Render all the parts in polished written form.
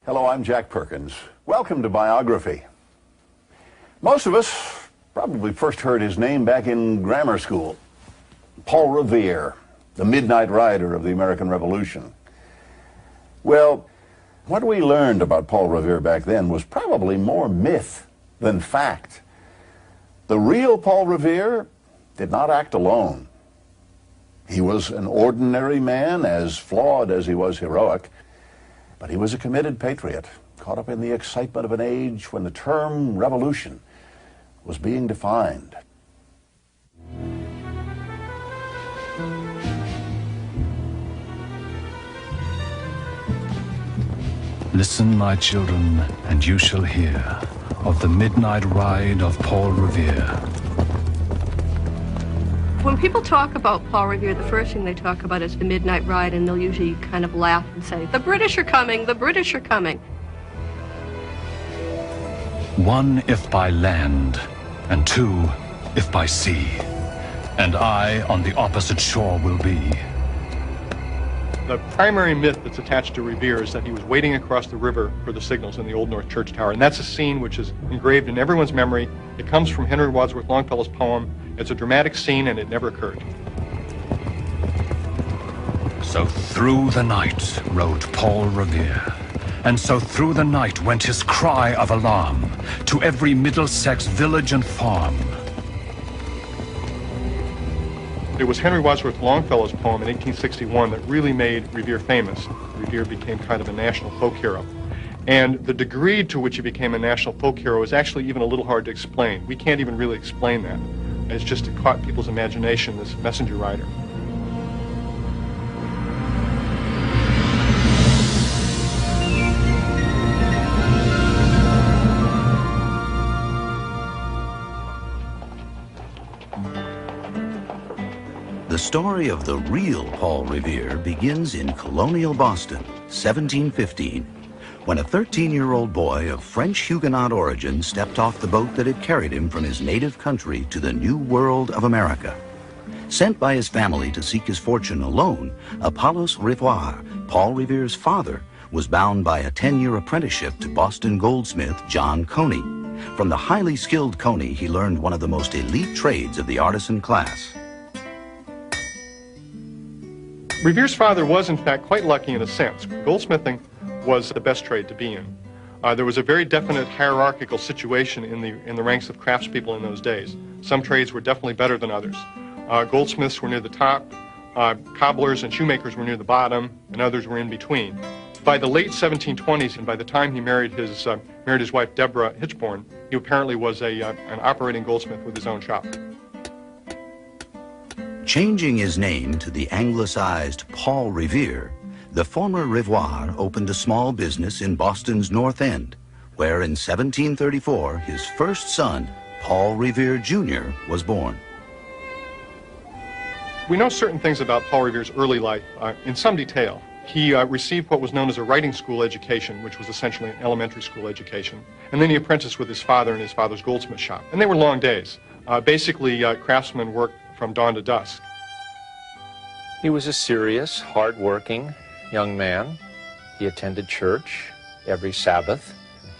Hello, I'm Jack Perkins. Welcome to Biography. Most of us probably first heard his name back in grammar school. Paul Revere, the midnight rider of the American Revolution. Well, what we learned about Paul Revere back then was probably more myth than fact. The real Paul Revere did not act alone. He was an ordinary man, as flawed as he was heroic, but he was a committed patriot, caught up in the excitement of an age when the term revolution was being defined. Listen, my children, and you shall hear of the midnight ride of Paul Revere. When people talk about Paul Revere, the first thing they talk about is the midnight ride, and they'll usually kind of laugh and say, "The British are coming, the British are coming." One, if by land, and two, if by sea, and I on the opposite shore will be. The primary myth that's attached to Revere is that he was waiting across the river for the signals in the Old North Church Tower, and that's a scene which is engraved in everyone's memory. It comes from Henry Wadsworth Longfellow's poem. It's a dramatic scene, and it never occurred. So through the night rode Paul Revere, and so through the night went his cry of alarm to every Middlesex village and farm. It was Henry Wadsworth Longfellow's poem in 1861 that really made Revere famous. Revere became kind of a national folk hero. And the degree to which he became a national folk hero is actually even a little hard to explain. We can't even really explain that. It's just it caught people's imagination, this messenger rider. The story of the real Paul Revere begins in colonial Boston, 1715, when a 13-year-old boy of French Huguenot origin stepped off the boat that had carried him from his native country to the New World of America. Sent by his family to seek his fortune alone, Apollos Revere, Paul Revere's father, was bound by a 10-year apprenticeship to Boston goldsmith John Coney. From the highly skilled Coney, he learned one of the most elite trades of the artisan class. Revere's father was, in fact, quite lucky in a sense. Goldsmithing was the best trade to be in. There was a very definite hierarchical situation in the ranks of craftspeople in those days. Some trades were definitely better than others. Goldsmiths were near the top, cobblers and shoemakers were near the bottom, and others were in between. By the late 1720s, and by the time he married his wife Deborah Hitchborn, he apparently was an operating goldsmith with his own shop. Changing his name to the anglicized Paul Revere, the former Revere opened a small business in Boston's North End, where in 1734 his first son, Paul Revere Jr., was born. We know certain things about Paul Revere's early life in some detail. He received what was known as a writing school education, which was essentially an elementary school education. And then he apprenticed with his father in his father's goldsmith shop. And they were long days. Basically, craftsmen worked from dawn to dusk. He was a serious, hard-working young man. He attended church every Sabbath.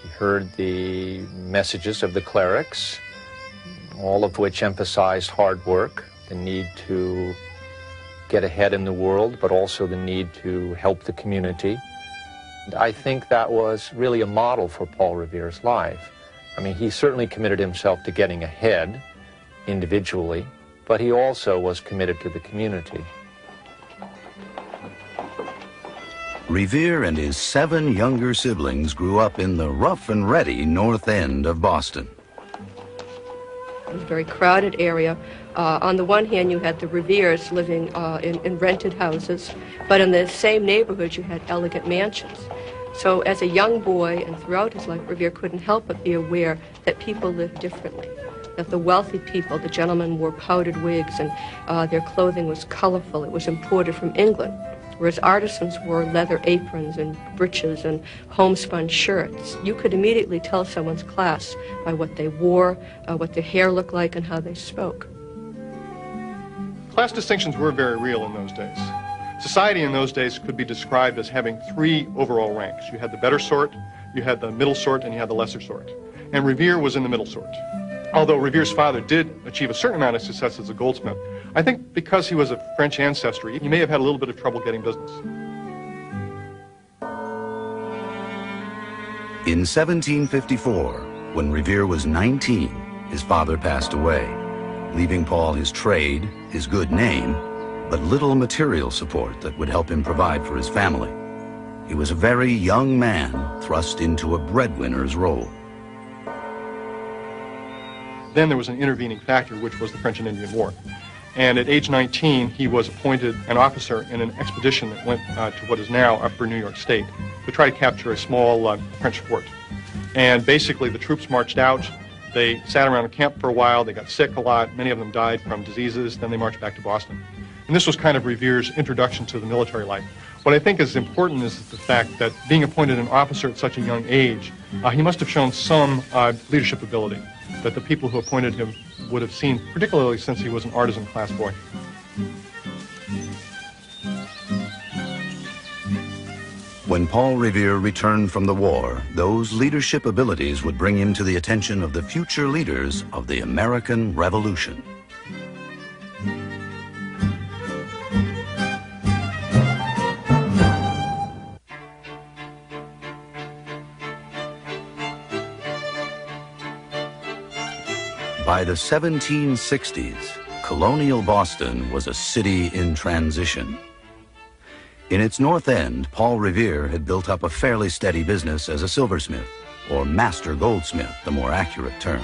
He heard the messages of the clerics, all of which emphasized hard work, the need to get ahead in the world, but also the need to help the community. I think that was really a model for Paul Revere's life. I mean, he certainly committed himself to getting ahead individually, but he also was committed to the community. Revere and his 7 younger siblings grew up in the rough and ready North End of Boston. It was a very crowded area. On the one hand, you had the Reveres living in rented houses, but in the same neighborhood, you had elegant mansions. So as a young boy and throughout his life, Revere couldn't help but be aware that people lived differently, that the wealthy people, the gentlemen, wore powdered wigs and their clothing was colorful. It was imported from England, whereas artisans wore leather aprons and breeches and homespun shirts. You could immediately tell someone's class by what they wore, what their hair looked like, and how they spoke. Class distinctions were very real in those days. Society in those days could be described as having three overall ranks. You had the better sort, you had the middle sort, and you had the lesser sort. And Revere was in the middle sort. Although Revere's father did achieve a certain amount of success as a goldsmith, I think because he was of French ancestry, he may have had a little bit of trouble getting business. In 1754, when Revere was 19, his father passed away, leaving Paul his trade, his good name, but little material support that would help him provide for his family. He was a very young man thrust into a breadwinner's role. Then there was an intervening factor, which was the French and Indian War. And at age 19, he was appointed an officer in an expedition that went to what is now Upper New York State to try to capture a small French fort. And basically the troops marched out, they sat around a camp for a while, they got sick a lot, many of them died from diseases, then they marched back to Boston. And this was kind of Revere's introduction to the military life. What I think is important is the fact that being appointed an officer at such a young age, he must have shown some leadership ability that the people who appointed him would have seen, particularly since he was an artisan class boy. When Paul Revere returned from the war, those leadership abilities would bring him to the attention of the future leaders of the American Revolution. By the 1760s, colonial Boston was a city in transition. In its north end, Paul Revere had built up a fairly steady business as a silversmith, or master goldsmith, the more accurate term.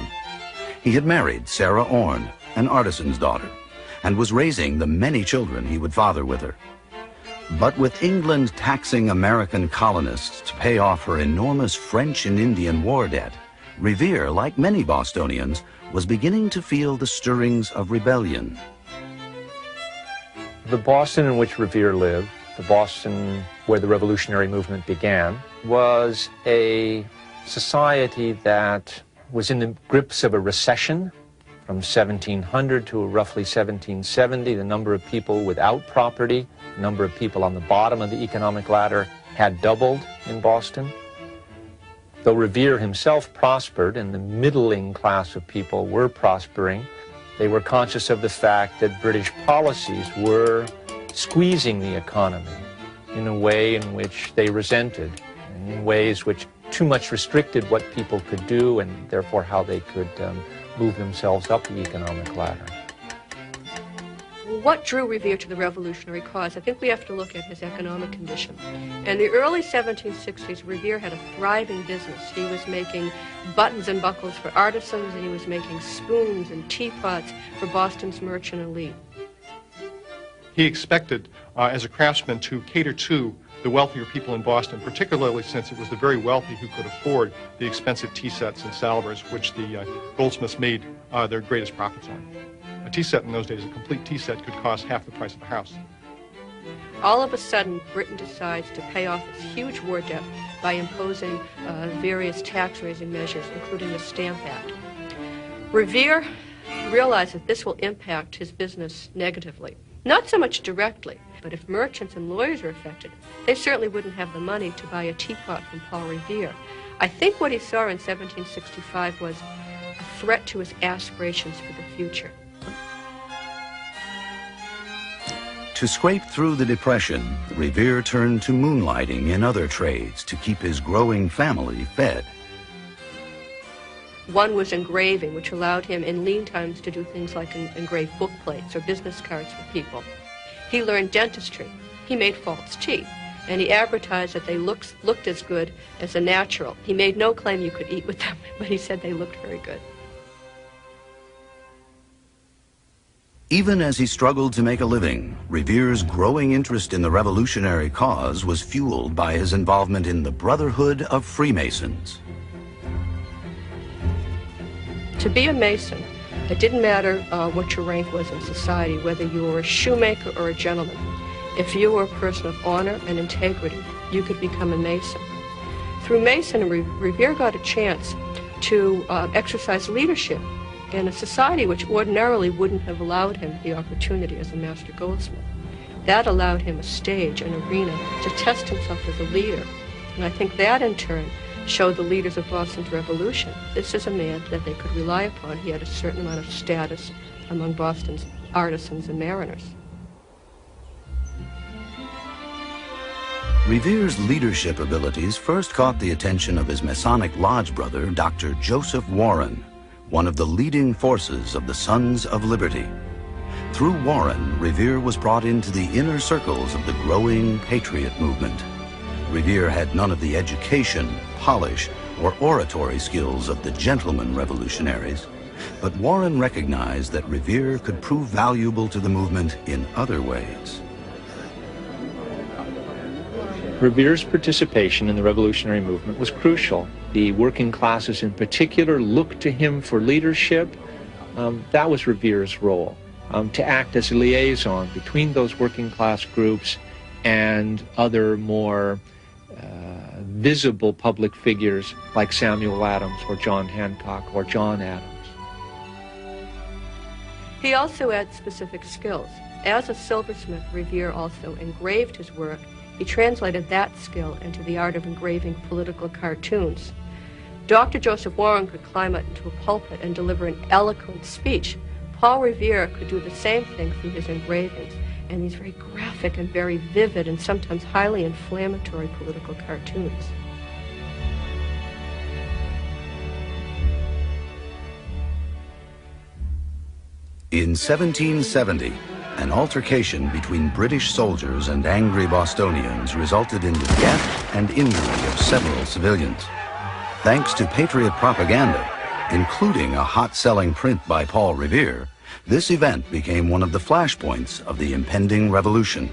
He had married Sarah Orne, an artisan's daughter, and was raising the many children he would father with her. But with England taxing American colonists to pay off her enormous French and Indian war debt, Revere, like many Bostonians, was beginning to feel the stirrings of rebellion. The Boston in which Revere lived, the Boston where the revolutionary movement began, was a society that was in the grips of a recession. From 1700 to roughly 1770, the number of people without property, the number of people on the bottom of the economic ladder had doubled in Boston. Though Revere himself prospered and the middling class of people were prospering, they were conscious of the fact that British policies were squeezing the economy in a way in which they resented, and in ways which too much restricted what people could do and therefore how they could move themselves up the economic ladder. What drew Revere to the revolutionary cause? I think we have to look at his economic condition. In the early 1760s, Revere had a thriving business. He was making buttons and buckles for artisans, and he was making spoons and teapots for Boston's merchant elite. He expected, as a craftsman, to cater to the wealthier people in Boston, particularly since it was the very wealthy who could afford the expensive tea sets and salvers, which the goldsmiths made their greatest profits on. A tea set in those days, a complete tea set, could cost half the price of a house. All of a sudden, Britain decides to pay off its huge war debt by imposing various tax-raising measures, including the Stamp Act. Revere realized that this will impact his business negatively. Not so much directly, but if merchants and lawyers are affected, they certainly wouldn't have the money to buy a teapot from Paul Revere. I think what he saw in 1765 was a threat to his aspirations for the future. To scrape through the Depression, Revere turned to moonlighting in other trades to keep his growing family fed. One was engraving, which allowed him in lean times to do things like engrave book plates or business cards for people. He learned dentistry. He made false teeth, and he advertised that they looked as good as a natural. He made no claim you could eat with them, but he said they looked very good. Even as he struggled to make a living, Revere's growing interest in the revolutionary cause was fueled by his involvement in the Brotherhood of Freemasons. To be a Mason, it didn't matter what your rank was in society, whether you were a shoemaker or a gentleman. If you were a person of honor and integrity, you could become a Mason. Through Masonry, Revere got a chance to exercise leadership in a society which ordinarily wouldn't have allowed him the opportunity as a master goldsmith. That allowed him a stage, an arena, to test himself as a leader. And I think that, in turn, showed the leaders of Boston's revolution. This is a man that they could rely upon. He had a certain amount of status among Boston's artisans and mariners. Revere's leadership abilities first caught the attention of his Masonic Lodge brother, Dr. Joseph Warren, one of the leading forces of the Sons of Liberty. Through Warren, Revere was brought into the inner circles of the growing patriot movement. Revere had none of the education, polish, or oratory skills of the gentleman revolutionaries, but Warren recognized that Revere could prove valuable to the movement in other ways. Revere's participation in the revolutionary movement was crucial. The working classes in particular looked to him for leadership. That was Revere's role, to act as a liaison between those working class groups and other more visible public figures like Samuel Adams or John Hancock or John Adams. He also had specific skills. As a silversmith, Revere also engraved his work. He translated that skill into the art of engraving political cartoons. Dr. Joseph Warren could climb up into a pulpit and deliver an eloquent speech. Paul Revere could do the same thing through his engravings and these very graphic and very vivid and sometimes highly inflammatory political cartoons. In 1770, an altercation between British soldiers and angry Bostonians resulted in the death and injury of several civilians. Thanks to patriot propaganda, including a hot-selling print by Paul Revere, this event became one of the flashpoints of the impending revolution,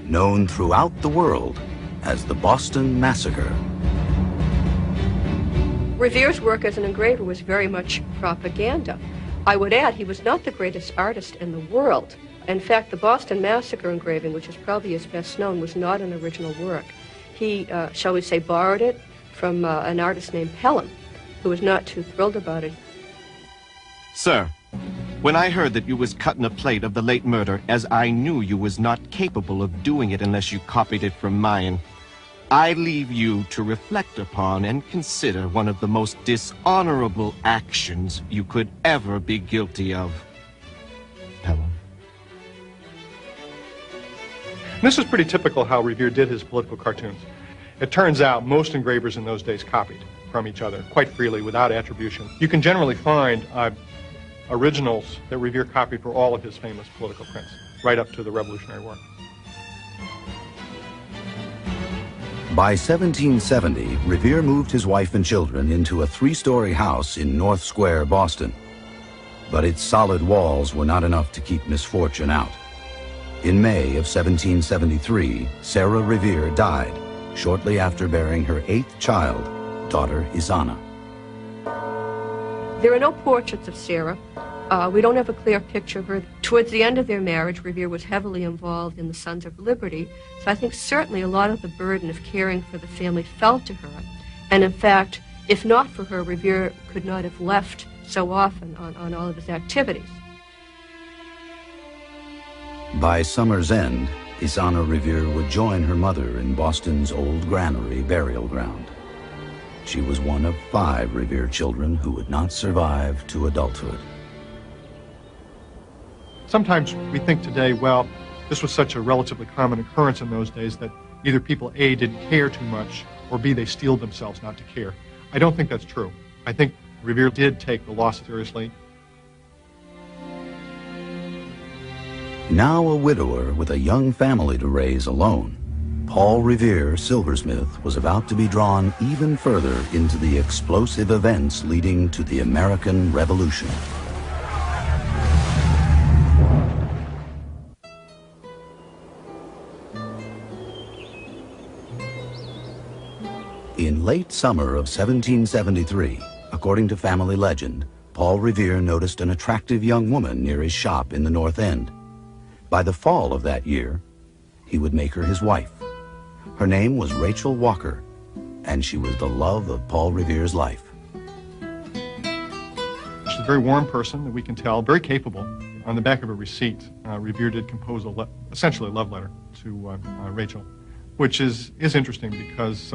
known throughout the world as the Boston Massacre. Revere's work as an engraver was very much propaganda. I would add he was not the greatest artist in the world. In fact, the Boston Massacre engraving, which is probably his best known, was not an original work. He, shall we say, borrowed it from an artist named Pelham, who was not too thrilled about it. Sir, when I heard that you was cutting a plate of the late murder, as I knew you was not capable of doing it unless you copied it from mine, I leave you to reflect upon and consider one of the most dishonorable actions you could ever be guilty of. Pelham. This is pretty typical how Revere did his political cartoons. It turns out most engravers in those days copied from each other quite freely without attribution. You can generally find originals that Revere copied for all of his famous political prints, right up to the Revolutionary War. By 1770, Revere moved his wife and children into a three-story house in North Square, Boston. But its solid walls were not enough to keep misfortune out. In May of 1773, Sarah Revere died, shortly after bearing her 8th child, daughter Isana. There are no portraits of Sarah. We don't have a clear picture of her. Towards the end of their marriage, Revere was heavily involved in the Sons of Liberty, so I think certainly a lot of the burden of caring for the family fell to her. And in fact, if not for her, Revere could not have left so often on all of his activities. By summer's end, Isana Revere would join her mother in Boston's old granary burial ground. She was one of 5 Revere children who would not survive to adulthood. Sometimes we think today, well, this was such a relatively common occurrence in those days that either people, A, didn't care too much, or B, they steeled themselves not to care. I don't think that's true. I think Revere did take the loss seriously. Now a widower with a young family to raise alone, Paul Revere, silversmith, was about to be drawn even further into the explosive events leading to the American Revolution. In late summer of 1773, according to family legend, Paul Revere noticed an attractive young woman near his shop in the North End. By the fall of that year, he would make her his wife. Her name was Rachel Walker, and she was the love of Paul Revere's life. She's a very warm person that we can tell, very capable. on the back of a receipt, Revere did compose essentially a love letter to Rachel, which is interesting because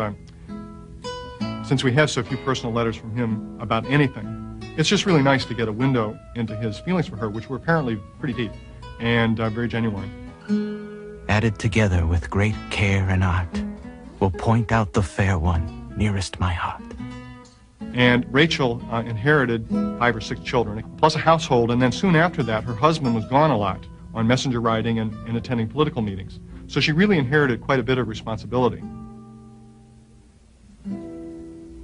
since we have so few personal letters from him about anything, it's just really nice to get a window into his feelings for her, which were apparently pretty deep and very genuine. Added together with great care and art, will point out the fair one nearest my heart. And Rachel inherited 5 or 6 children, plus a household, and then soon after that, her husband was gone a lot on messenger writing and attending political meetings. So she really inherited quite a bit of responsibility.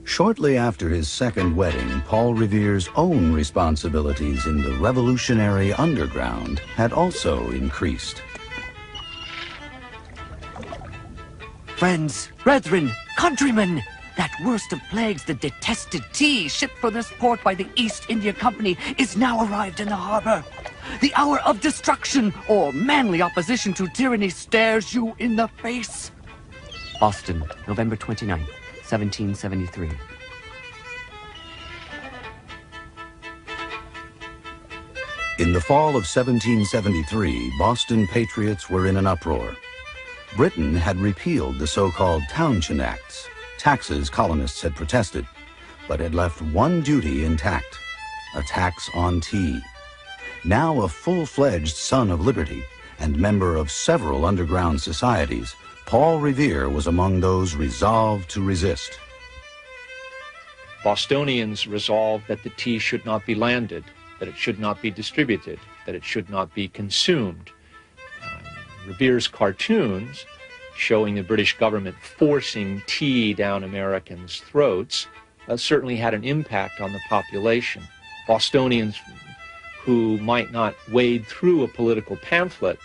Shortly after his second wedding, Paul Revere's own responsibilities in the revolutionary underground had also increased. Friends, brethren, countrymen, that worst of plagues, the detested tea shipped for this port by the East India Company, is now arrived in the harbor. The hour of destruction or manly opposition to tyranny stares you in the face. Boston, November 29, 1773. In the fall of 1773, Boston patriots were in an uproar. Britain had repealed the so-called Townshend Acts, taxes colonists had protested, but had left one duty intact, a tax on tea. Now a full-fledged son of liberty and member of several underground societies, Paul Revere was among those resolved to resist. Bostonians resolved that the tea should not be landed, that it should not be distributed, that it should not be consumed. Revere's cartoons showing the British government forcing tea down Americans' throats certainly had an impact on the population. Bostonians who might not wade through a political pamphlet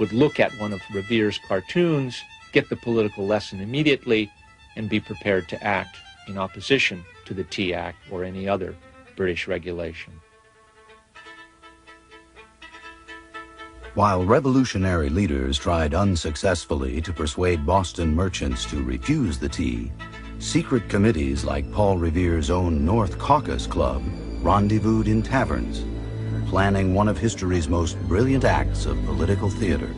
would look at one of Revere's cartoons, get the political lesson immediately, and be prepared to act in opposition to the Tea Act or any other British regulation. While revolutionary leaders tried unsuccessfully to persuade Boston merchants to refuse the tea, secret committees like Paul Revere's own North Caucus Club rendezvoused in taverns, planning one of history's most brilliant acts of political theater.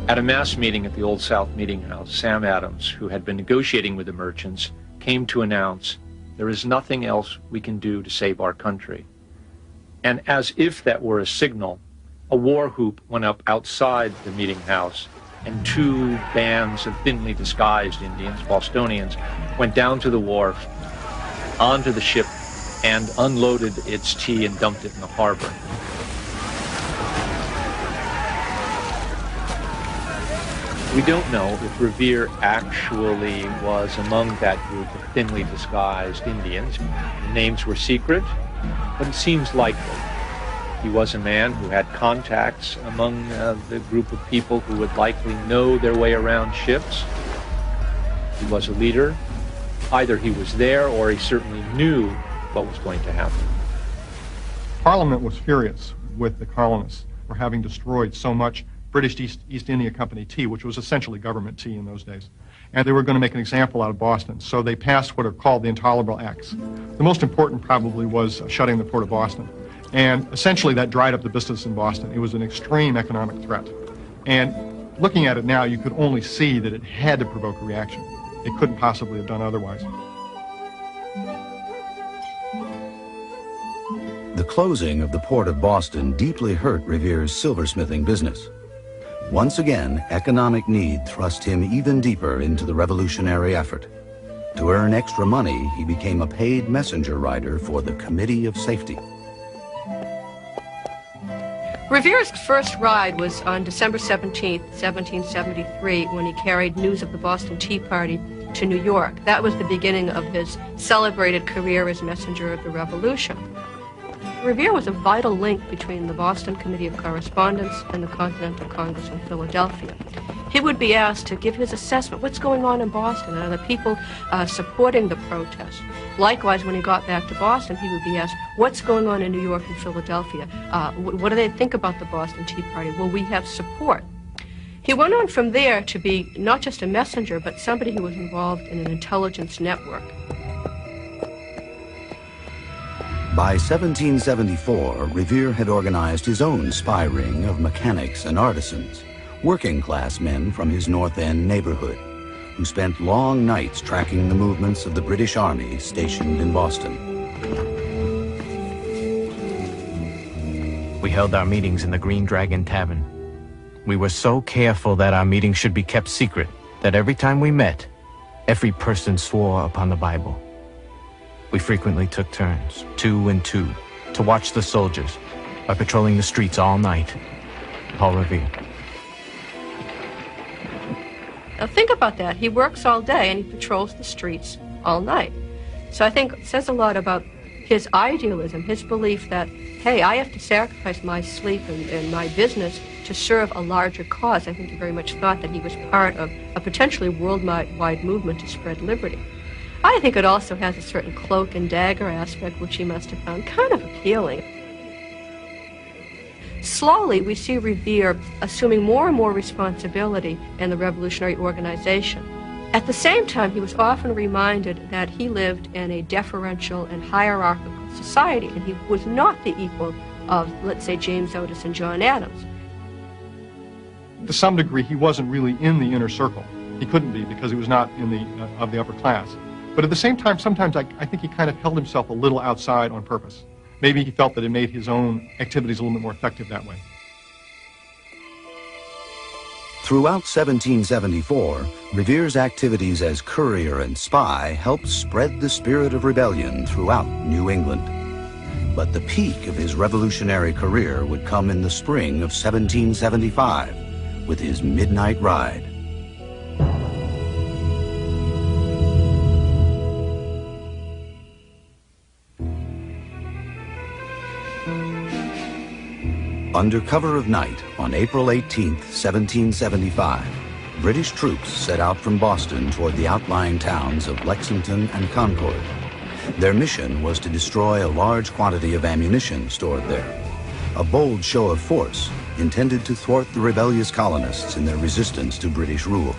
At a mass meeting at the Old South Meeting House, Sam Adams, who had been negotiating with the merchants, came to announce, "There is nothing else we can do to save our country." And as if that were a signal, a war whoop went up outside the meeting house, and 2 bands of thinly disguised Indians, Bostonians, went down to the wharf, onto the ship, and unloaded its tea and dumped it in the harbor. We don't know if Revere actually was among that group of thinly disguised Indians. The names were secret, but it seems likely. He was a man who had contacts among the group of people who would likely know their way around ships. He was a leader. Either he was there or he certainly knew what was going to happen. Parliament was furious with the colonists for having destroyed so much British East India Company tea, which was essentially government tea in those days. And they were going to make an example out of Boston, so they passed what are called the Intolerable Acts. The most important probably was shutting the port of Boston. And essentially that dried up the business in Boston. It was an extreme economic threat. And looking at it now, you could only see that it had to provoke a reaction. It couldn't possibly have done otherwise. The closing of the port of Boston deeply hurt Revere's silversmithing business. Once again, economic need thrust him even deeper into the revolutionary effort. To earn extra money, he became a paid messenger rider for the Committee of Safety. Revere's first ride was on December 17, 1773, when he carried news of the Boston Tea Party to New York. That was the beginning of his celebrated career as messenger of the Revolution. Revere was a vital link between the Boston Committee of Correspondence and the Continental Congress in Philadelphia. He would be asked to give his assessment, what's going on in Boston, and are the people supporting the protest? Likewise, when he got back to Boston, he would be asked, what's going on in New York and Philadelphia? What do they think about the Boston Tea Party? Will we have support? He went on from there to be not just a messenger, but somebody who was involved in an intelligence network. By 1774, Revere had organized his own spy ring of mechanics and artisans, working-class men from his North End neighborhood, who spent long nights tracking the movements of the British Army stationed in Boston. We held our meetings in the Green Dragon Tavern. We were so careful that our meetings should be kept secret that every time we met, every person swore upon the Bible. We frequently took turns, 2 and 2, to watch the soldiers by patrolling the streets all night. Paul Revere. Now think about that. He works all day and he patrols the streets all night. So I think it says a lot about his idealism, his belief that, hey, I have to sacrifice my sleep and my business to serve a larger cause. I think he very much thought that he was part of a potentially worldwide movement to spread liberty. I think it also has a certain cloak and dagger aspect, which he must have found kind of appealing. Slowly, we see Revere assuming more and more responsibility in the revolutionary organization. At the same time, he was often reminded that he lived in a deferential and hierarchical society, and he was not the equal of, let's say, James Otis and John Adams. To some degree, he wasn't really in the inner circle. He couldn't be because he was not in of the upper class. But at the same time, sometimes I think he kind of held himself a little outside on purpose. Maybe he felt that it made his own activities a little bit more effective that way. Throughout 1774, Revere's activities as courier and spy helped spread the spirit of rebellion throughout New England. But the peak of his revolutionary career would come in the spring of 1775 with his midnight ride. Under cover of night, on April 18, 1775, British troops set out from Boston toward the outlying towns of Lexington and Concord. Their mission was to destroy a large quantity of ammunition stored there, a bold show of force intended to thwart the rebellious colonists in their resistance to British rule.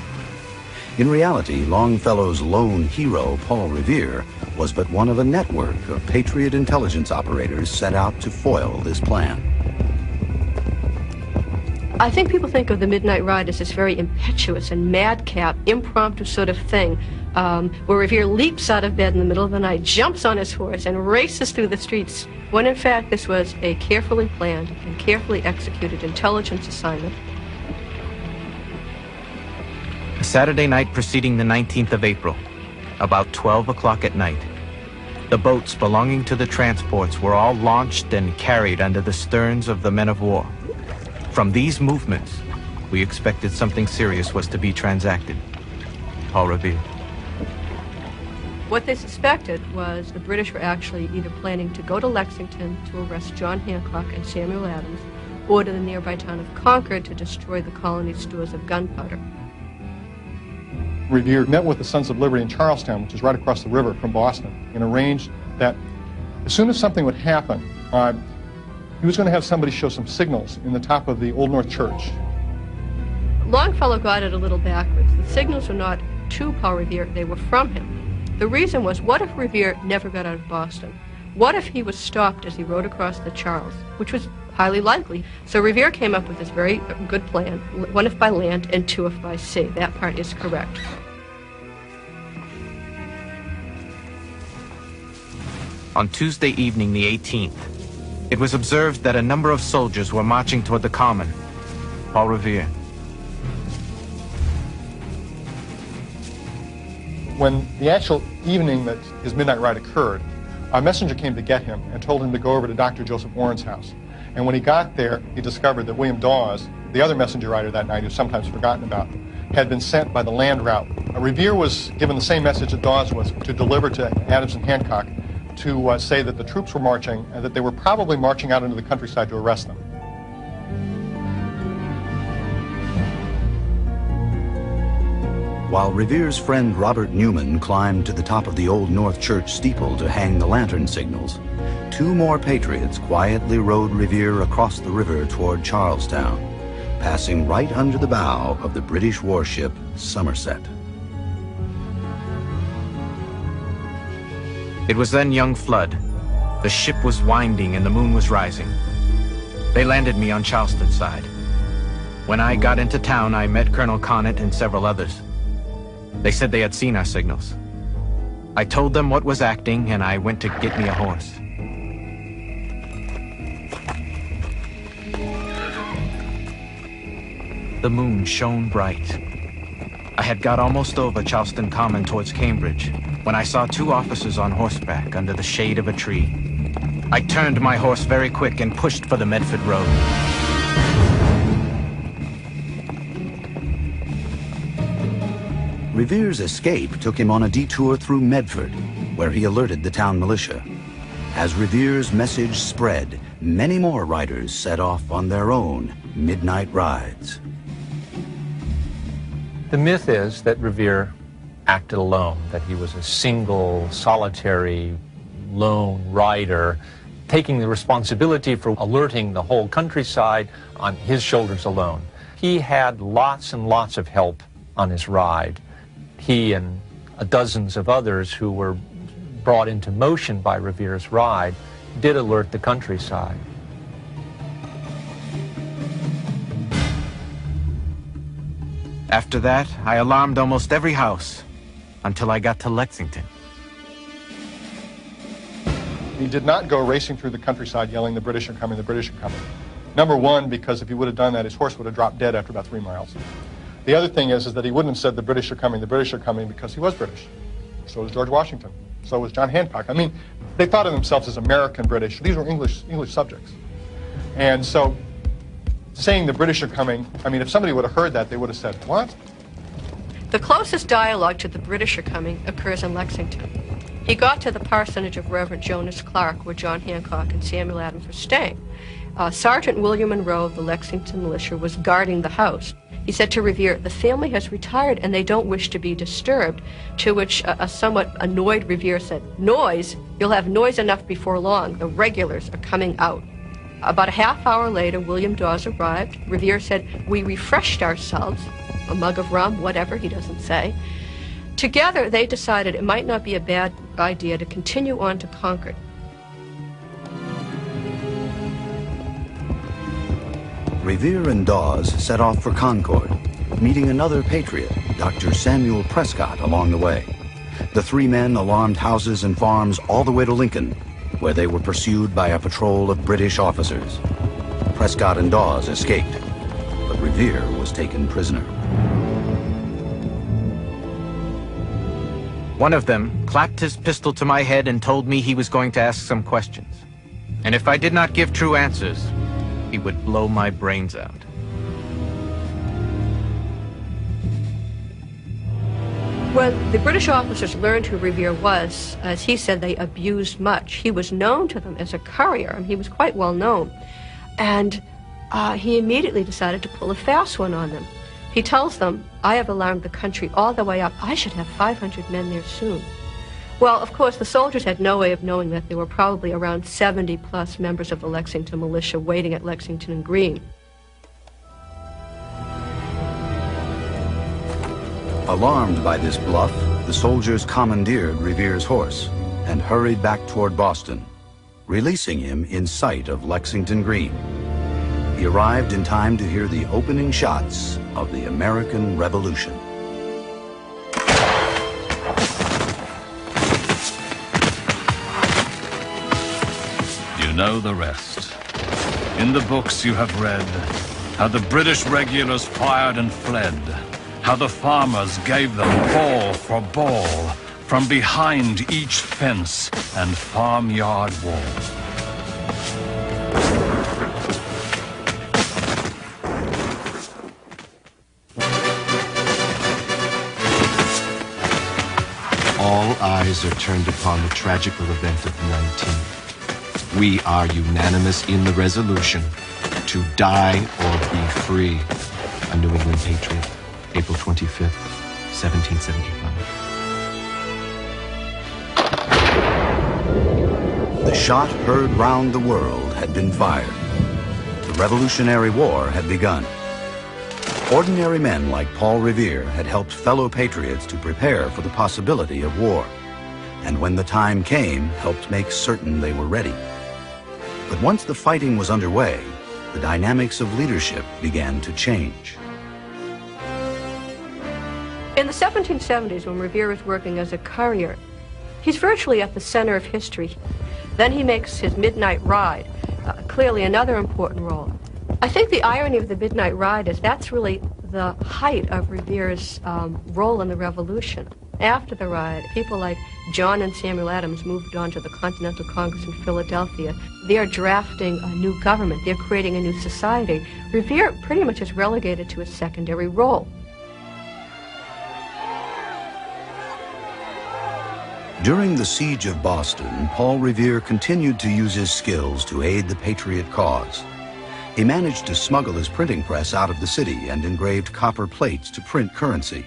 In reality, Longfellow's lone hero, Paul Revere, was but one of a network of Patriot intelligence operators set out to foil this plan. I think people think of the Midnight Ride as this very impetuous and madcap, impromptu sort of thing, where Revere leaps out of bed in the middle of the night, jumps on his horse, and races through the streets, when in fact this was a carefully planned and carefully executed intelligence assignment. A Saturday night preceding the 19th of April, about 12 o'clock at night, the boats belonging to the transports were all launched and carried under the sterns of the men of war. From these movements, we expected something serious was to be transacted. Paul Revere. What they suspected was the British were actually either planning to go to Lexington to arrest John Hancock and Samuel Adams, or to the nearby town of Concord to destroy the colony's stores of gunpowder. Revere met with the Sons of Liberty in Charlestown, which is right across the river from Boston, and arranged that as soon as something would happen, he was going to have somebody show some signals in the top of the Old North Church. Longfellow got it a little backwards. The signals were not to Paul Revere, they were from him. The reason was, what if Revere never got out of Boston? What if he was stopped as he rode across the Charles, which was highly likely? So Revere came up with this very good plan, 1 if by land and 2 if by sea. That part is correct. On Tuesday evening, the 18th, it was observed that a number of soldiers were marching toward the Common. Paul Revere. When the actual evening that his midnight ride occurred, a messenger came to get him and told him to go over to Dr. Joseph Warren's house. And when he got there, he discovered that William Dawes, the other messenger rider that night, who's sometimes forgotten about, had been sent by the land route. Revere was given the same message that Dawes was, to deliver to Adams and Hancock, to say that the troops were marching and that they were probably marching out into the countryside to arrest them. While Revere's friend Robert Newman climbed to the top of the Old North Church steeple to hang the lantern signals, 2 more patriots quietly rowed Revere across the river toward Charlestown, passing right under the bow of the British warship Somerset. It was then young Flood, The ship was winding and the moon was rising. They landed me on Charleston side. When I got into town, I met Colonel Conant and several others. They said they had seen our signals. I told them what was acting, and I went to get me a horse. The moon shone bright. I had got almost over Charleston Common towards Cambridge when I saw two officers on horseback under the shade of a tree. I turned my horse very quick and pushed for the Medford Road. Revere's escape took him on a detour through Medford, where he alerted the town militia. As Revere's message spread, many more riders set off on their own midnight rides. The myth is that Revere acted alone, that he was a single, solitary, lone rider, taking the responsibility for alerting the whole countryside on his shoulders alone. He had lots and lots of help on his ride. He and dozens of others who were brought into motion by Revere's ride did alert the countryside. After that, I alarmed almost every house until I got to Lexington. He did not go racing through the countryside yelling, "The British are coming, the British are coming." Number one, because if he would have done that, his horse would have dropped dead after about 3 miles. The other thing is that he wouldn't have said, "The British are coming, the British are coming," because he was British. So was George Washington. So was John Hancock. I mean, they thought of themselves as American British. These were English subjects. And so saying the British are coming, I mean, if somebody would have heard that, they would have said, "What?" The closest dialogue to the British are coming occurs in Lexington. He got to the parsonage of Reverend Jonas Clark, where John Hancock and Samuel Adams were staying. Sergeant William Monroe of the Lexington militia was guarding the house. He said to Revere, "The family has retired and they don't wish to be disturbed," to which a somewhat annoyed Revere said, "Noise? You'll have noise enough before long. The regulars are coming out." About a half hour later, William Dawes arrived. Revere said, "We refreshed ourselves," a mug of rum, whatever, he doesn't say. Together, they decided it might not be a bad idea to continue on to Concord. Revere and Dawes set off for Concord, meeting another patriot, Dr. Samuel Prescott, along the way. The three men alarmed houses and farms all the way to Lincoln, where they were pursued by a patrol of British officers. Prescott and Dawes escaped, but Revere was taken prisoner. One of them clapped his pistol to my head and told me he was going to ask some questions. And if I did not give true answers, he would blow my brains out. When the British officers learned who Revere was, as he said, they abused much. He was known to them as a courier, and he was quite well known. And he immediately decided to pull a fast one on them. He tells them, "I have alarmed the country all the way up. I should have 500 men there soon." Well, of course, the soldiers had no way of knowing that there were probably around 70-plus members of the Lexington militia waiting at Lexington and Green. Alarmed by this bluff, the soldiers commandeered Revere's horse and hurried back toward Boston, releasing him in sight of Lexington Green. He arrived in time to hear the opening shots of the American Revolution. You know the rest. In the books you have read how the British regulars fired and fled, how the farmers gave them ball for ball from behind each fence and farmyard wall. All eyes are turned upon the tragical event of the 19th. We are unanimous in the resolution to die or be free. A New England Patriot, April 25th, 1775. The shot heard round the world had been fired. The Revolutionary War had begun. Ordinary men like Paul Revere had helped fellow patriots to prepare for the possibility of war. and when the time came, helped make certain they were ready. But once the fighting was underway, the dynamics of leadership began to change. In the 1770s, when Revere is working as a courier, he's virtually at the center of history. Then he makes his midnight ride, clearly another important role. I think the irony of the midnight ride is that's really the height of Revere's role in the Revolution. After the ride, people like John and Samuel Adams moved on to the Continental Congress in Philadelphia. They're drafting a new government. They're creating a new society. Revere pretty much is relegated to a secondary role. During the siege of Boston, Paul Revere continued to use his skills to aid the Patriot cause. He managed to smuggle his printing press out of the city and engraved copper plates to print currency.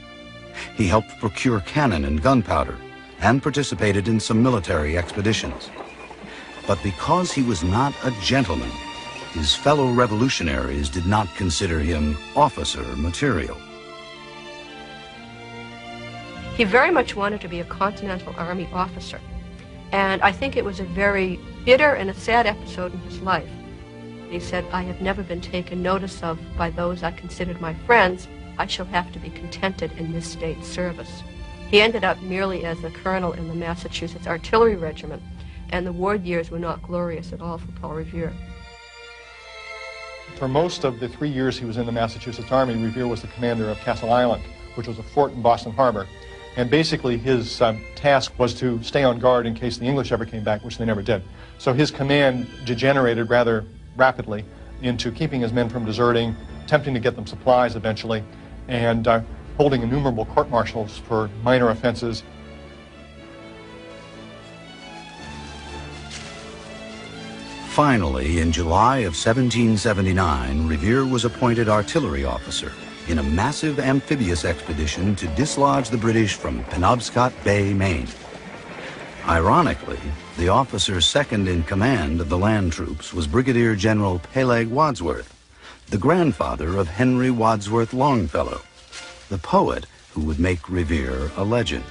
He helped procure cannon and gunpowder and participated in some military expeditions. But because he was not a gentleman, his fellow revolutionaries did not consider him officer material. He very much wanted to be a Continental Army officer. And I think it was a very bitter and a sad episode in his life. He said, "I have never been taken notice of by those I considered my friends. I shall have to be contented in this state service." He ended up merely as a colonel in the Massachusetts Artillery Regiment, and the war years were not glorious at all for Paul Revere. For most of the 3 years he was in the Massachusetts Army, Revere was the commander of Castle Island, which was a fort in Boston Harbor. And basically his task was to stay on guard in case the English ever came back, which they never did. So his command degenerated rather rapidly into keeping his men from deserting, attempting to get them supplies eventually, and holding innumerable court-martials for minor offenses. Finally, in July of 1779, Revere was appointed artillery officer in a massive amphibious expedition to dislodge the British from Penobscot Bay, Maine. Ironically, the officer second in command of the land troops was Brigadier General Peleg Wadsworth, the grandfather of Henry Wadsworth Longfellow, the poet who would make Revere a legend.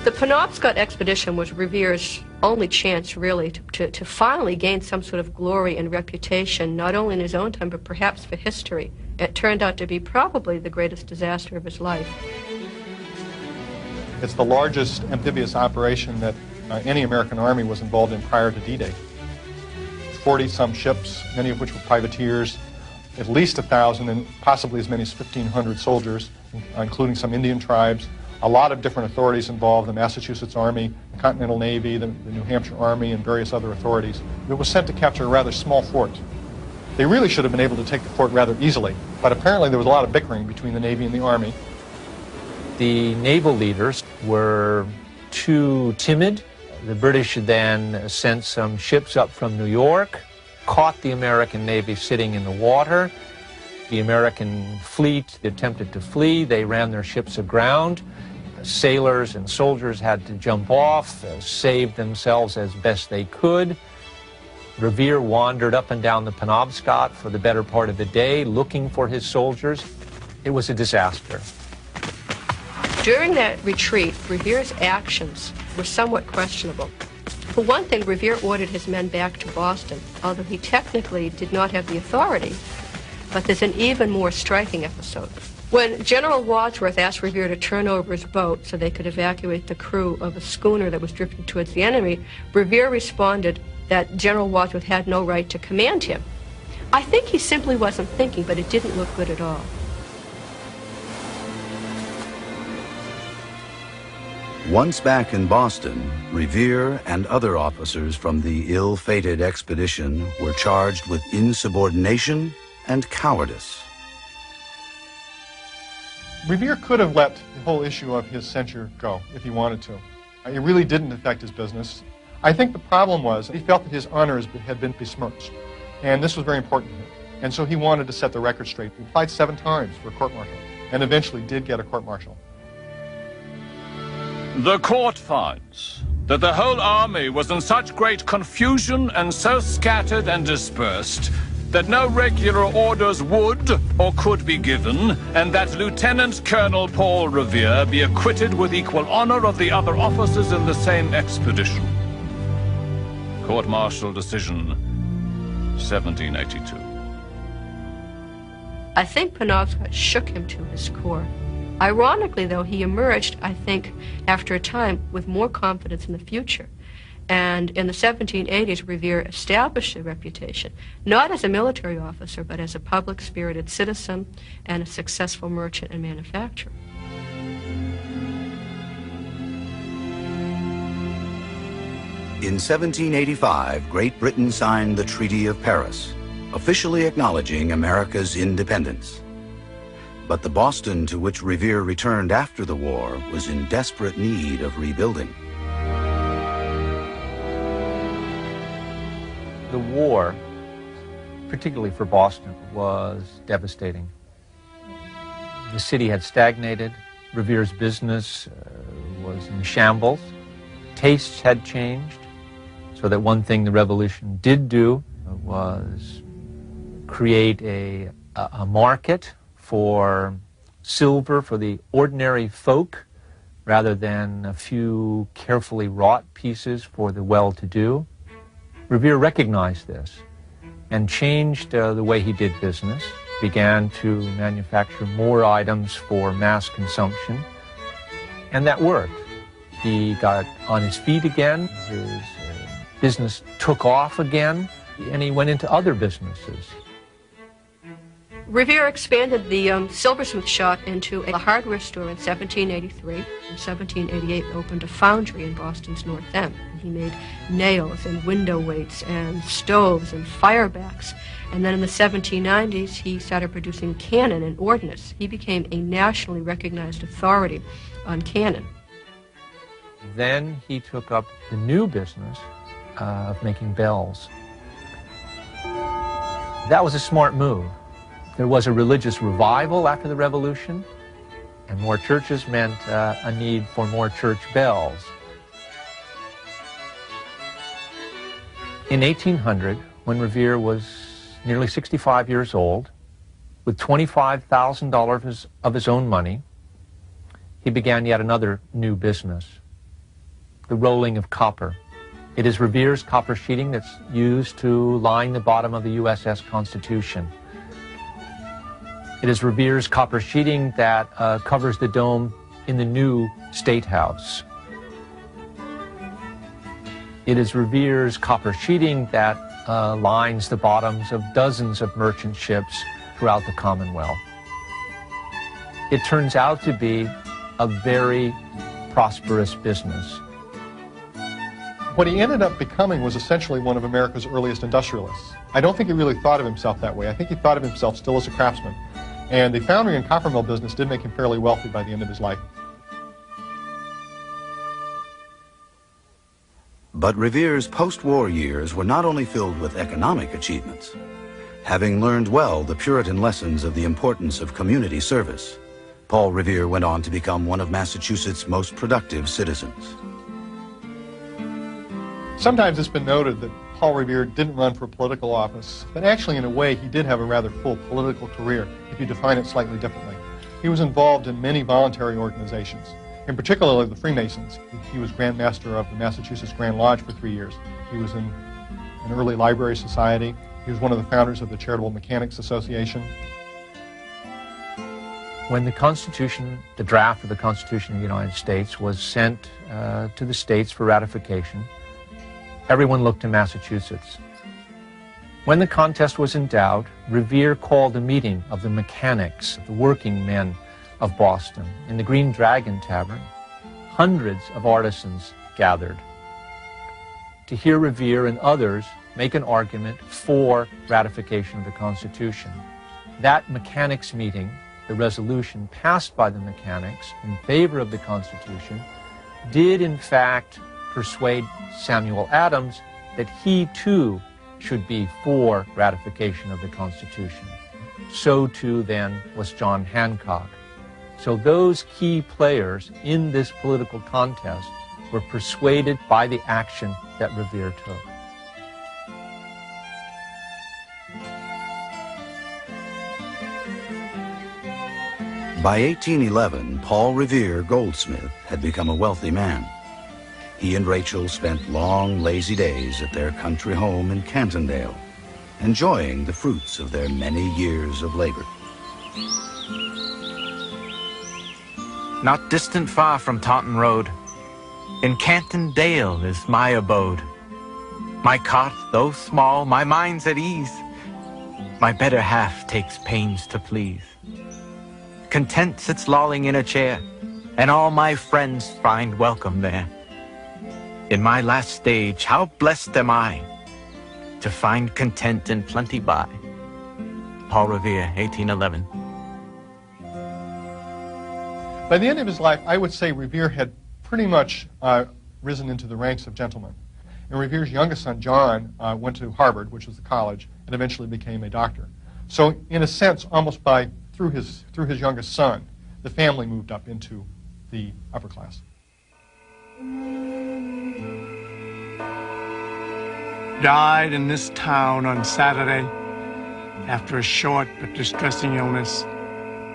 The Penobscot expedition was Revere's only chance, really, to finally gain some sort of glory and reputation, not only in his own time, but perhaps for history. It turned out to be probably the greatest disaster of his life. It's the largest amphibious operation that any American army was involved in prior to D-Day. 40-some ships, many of which were privateers, at least 1,000 and possibly as many as 1,500 soldiers, including some Indian tribes. A lot of different authorities involved, the Massachusetts Army, the Continental Navy, the New Hampshire Army, and various other authorities. It was sent to capture a rather small fort. They really should have been able to take the fort rather easily, but apparently there was a lot of bickering between the Navy and the Army. The naval leaders were too timid. The British then sent some ships up from New York, caught the American Navy sitting in the water. The American fleet attempted to flee. They ran their ships aground. Sailors and soldiers had to jump off, save themselves as best they could. Revere wandered up and down the Penobscot for the better part of the day, looking for his soldiers. It was a disaster. During that retreat, Revere's actions were somewhat questionable. For one thing, Revere ordered his men back to Boston, although he technically did not have the authority. But there's an even more striking episode. When General Wadsworth asked Revere to turn over his boat so they could evacuate the crew of a schooner that was drifting towards the enemy, Revere responded that General Wadsworth had no right to command him. I think he simply wasn't thinking, but it didn't look good at all. Once back in Boston, Revere and other officers from the ill-fated expedition were charged with insubordination and cowardice. Revere could have let the whole issue of his censure go if he wanted to. It really didn't affect his business. I think the problem was he felt that his honors had been besmirched, and this was very important to him. And so he wanted to set the record straight. He applied 7 times for a court-martial, and eventually did get a court-martial. The court finds that the whole army was in such great confusion and so scattered and dispersed that no regular orders would or could be given, and that Lieutenant Colonel Paul Revere be acquitted with equal honor of the other officers in the same expedition. Court-martial decision, 1782. I think Penobscot shook him to his core. Ironically, though, he emerged, I think, after a time with more confidence in the future. And in the 1780s, Revere established a reputation, not as a military officer, but as a public-spirited citizen and a successful merchant and manufacturer. In 1785, Great Britain signed the Treaty of Paris, officially acknowledging America's independence. But the Boston to which Revere returned after the war was in desperate need of rebuilding. The war, particularly for Boston, was devastating. The city had stagnated. Revere's business was in shambles. Tastes had changed, so that one thing the Revolution did do was create a market for silver for the ordinary folk, rather than a few carefully wrought pieces for the well-to-do. Revere recognized this and changed the way he did business, began to manufacture more items for mass consumption, and that worked. He got on his feet again, his business took off again, and he went into other businesses. Revere expanded the silversmith shop into a hardware store in 1783. In 1788, opened a foundry in Boston's North End. He made nails and window weights and stoves and firebacks. And then in the 1790s, he started producing cannon and ordnance. He became a nationally recognized authority on cannon. Then he took up the new business of making bells. That was a smart move. There was a religious revival after the Revolution, and more churches meant a need for more church bells. In 1800, when Revere was nearly 65 years old, with $25,000 of his own money, he began yet another new business, the rolling of copper. It is Revere's copper sheeting that's used to line the bottom of the USS Constitution. It is Revere's copper sheeting that covers the dome in the new State House. It is Revere's copper sheeting that lines the bottoms of dozens of merchant ships throughout the Commonwealth. It turns out to be a very prosperous business. What he ended up becoming was essentially one of America's earliest industrialists. I don't think he really thought of himself that way. I think he thought of himself still as a craftsman. And the foundry and copper mill business did make him fairly wealthy by the end of his life. But Revere's post-war years were not only filled with economic achievements. Having learned well the Puritan lessons of the importance of community service, Paul Revere went on to become one of Massachusetts' most productive citizens. Sometimes it's been noted that Paul Revere didn't run for political office, but actually in a way he did have a rather full political career, if you define it slightly differently. He was involved in many voluntary organizations, in particular the Freemasons. He was Grand Master of the Massachusetts Grand Lodge for 3 years. He was in an early library society. He was one of the founders of the Charitable Mechanics Association. When the Constitution, the draft of the Constitution of the United States was sent to the states for ratification, everyone looked to Massachusetts. When the contest was in doubt, Revere called a meeting of the mechanics, the working men of Boston, in the Green Dragon Tavern. Hundreds of artisans gathered to hear Revere and others make an argument for ratification of the Constitution. That mechanics meeting, the resolution passed by the mechanics in favor of the Constitution, did in fact persuade Samuel Adams that he too should be for ratification of the Constitution. So too then was John Hancock. So those key players in this political contest were persuaded by the action that Revere took. By 1811, Paul Revere, goldsmith, had become a wealthy man. He and Rachel spent long, lazy days at their country home in Cantondale, enjoying the fruits of their many years of labor. Not distant far from Taunton Road, in Cantondale is my abode. My cot, though small, my mind's at ease. My better half takes pains to please. Content sits lolling in a chair, and all my friends find welcome there. In my last stage, how blessed am I to find content and plenty by. Paul Revere, 1811. By the end of his life, I would say Revere had pretty much risen into the ranks of gentlemen. And Revere's youngest son, John, went to Harvard, which was the college, and eventually became a doctor. So in a sense, almost through his youngest son, the family moved up into the upper class. Died in this town on Saturday after a short but distressing illness,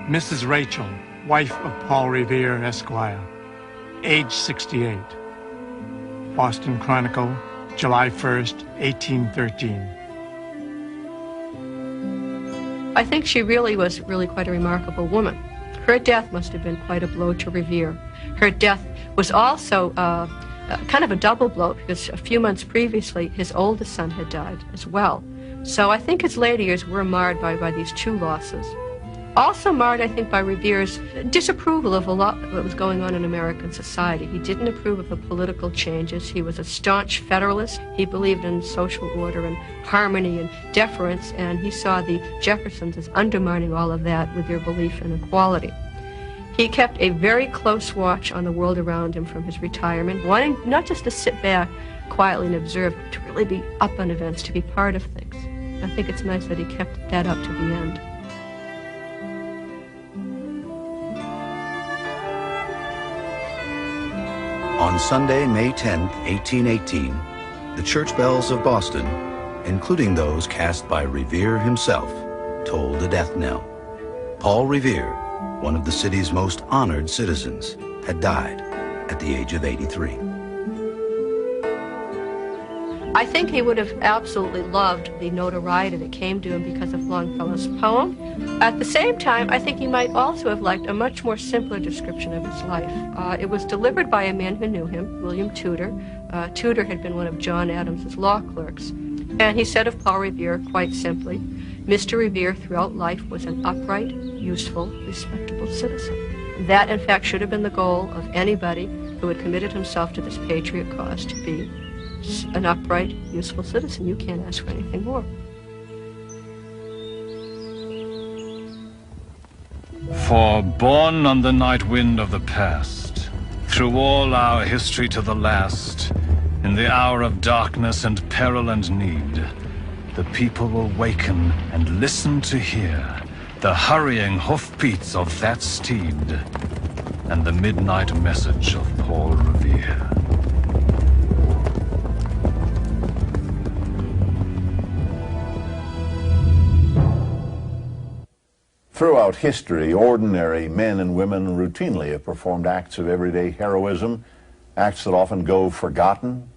Mrs. Rachel, wife of Paul Revere, Esquire, age 68. Boston Chronicle, July 1st, 1813. I think she was quite a remarkable woman. Her death must have been quite a blow to Revere. Her death was also kind of a double blow, because a few months previously, his oldest son had died as well. So I think his later years were marred by these two losses. Also marred, I think, by Revere's disapproval of a lot of what was going on in American society. He didn't approve of the political changes. He was a staunch Federalist. He believed in social order and harmony and deference, and he saw the Jeffersons as undermining all of that with their belief in equality. He kept a very close watch on the world around him from his retirement, wanting not just to sit back quietly and observe, but to really be up on events, to be part of things. I think it's nice that he kept that up to the end. On Sunday, May 10, 1818, the church bells of Boston, including those cast by Revere himself, tolled the death knell. Paul Revere, one of the city's most honored citizens, had died at the age of 83. I think he would have absolutely loved the notoriety that came to him because of Longfellow's poem. At the same time, I think he might also have liked a much more simpler description of his life. It was delivered by a man who knew him, William Tudor. Tudor had been one of John Adams's law clerks. And he said of Paul Revere, quite simply, Mr. Revere throughout life was an upright, useful, respectable citizen. That, in fact, should have been the goal of anybody who had committed himself to this patriot cause, to be an upright, useful citizen. You can't ask for anything more. For born on the night wind of the past, through all our history to the last, in the hour of darkness and peril and need, the people will waken and listen to hear the hurrying hoofbeats of that steed and the midnight message of Paul Revere. Throughout history, ordinary men and women routinely have performed acts of everyday heroism, acts that often go forgotten.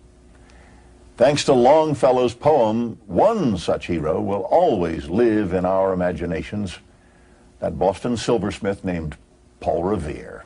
Thanks to Longfellow's poem, one such hero will always live in our imaginations, that Boston silversmith named Paul Revere.